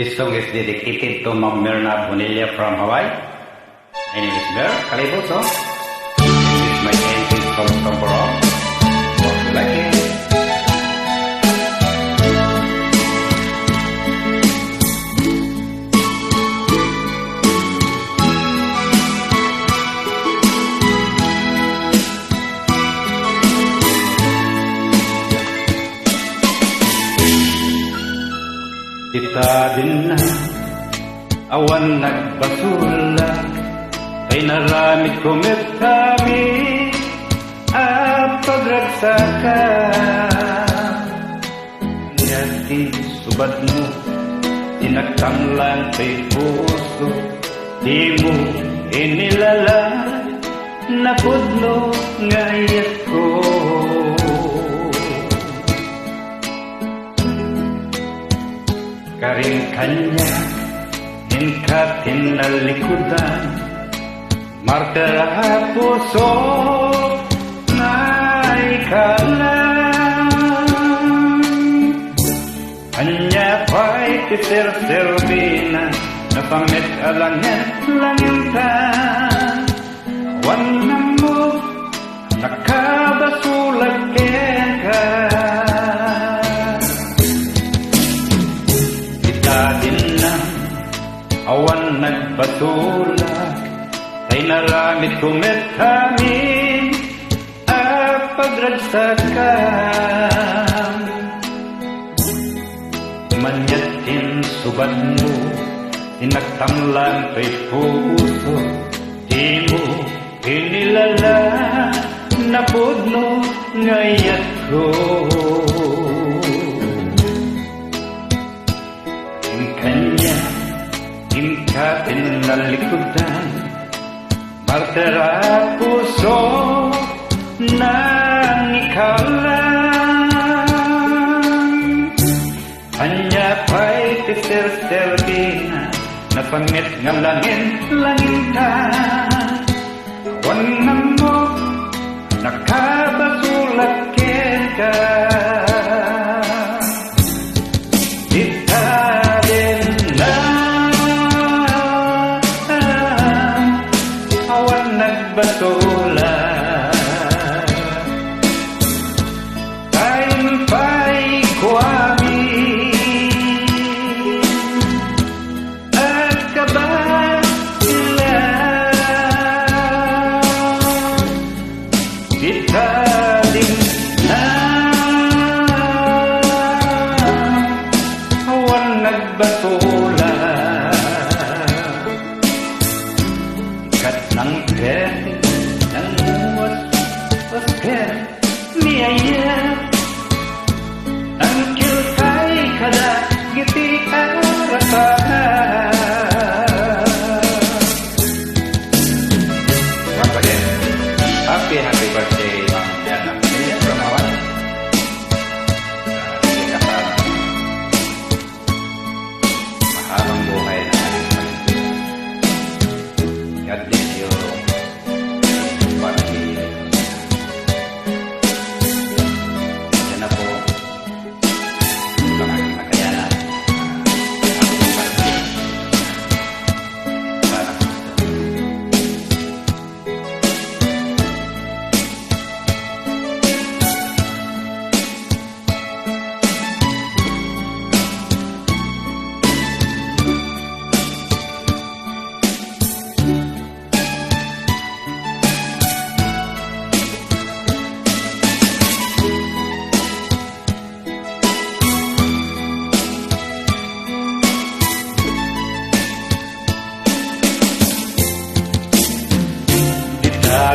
This song is dedicated to Ma'am Myrna Bonilla from Hawaii. My name is Mer Caliboso. This is my entry from Socorro. Hope you like it. Kita din na awan nagbasula kay naramid kumit kami at pagragsaka yakin subad mo tinagtang lang kay puso di mo inilala na pudno ngayat ko. Karing kanya hingkat hinalikudan martera puso na ikalan hanya pa'y kisir-sirbina na pamit alangit-langitan awan na mo nakabasulag ka. Din na awan nagbatulak kay naramid kumit kami at pagragsakan manyatin subad mo tinagtamlan kay puso di mo inilala na pudno ngayat ko. Kanya hingkatin na likudan martera puso ng ikalan hanya pa'y kisir-sirbina na pangit ng langit-langitan awan na mo nakabasulat ka. Batula kain pa'y kuwami at kabila kita din na awan nagbatula kat ng kaya niaya ang kilkay kada giti arapahan. Once again, happy birthday Ma'am Myrna Bonilla from Hawaii. Hindi ka pa mahabang buhay na ating Panginoon. God bless you.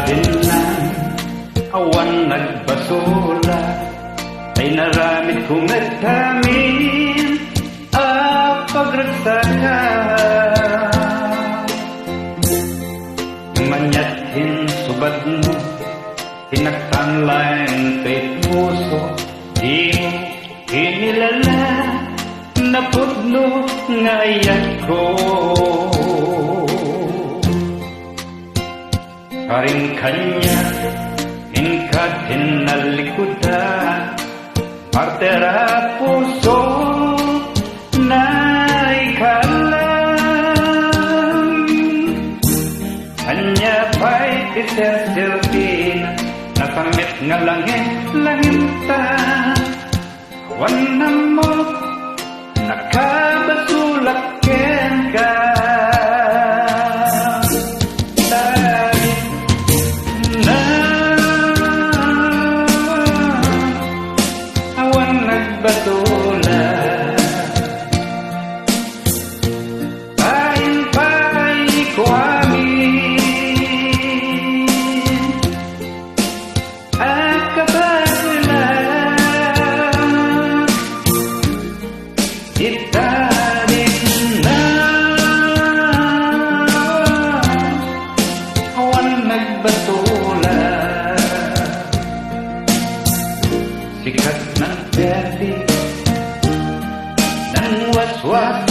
Din na awan nagbasula ay naramid kumit kami at pagragsaka manyatin subad mo tinagtanlan kay puso di mo inilala na pudno ngayat ko. Karing kanya hingkat hinalikudan martera puso na ikaw nga langit ta awan na mo nakabasulak ken ka dahil na awan nagbatulak pain ko sikat ng berde ng waswas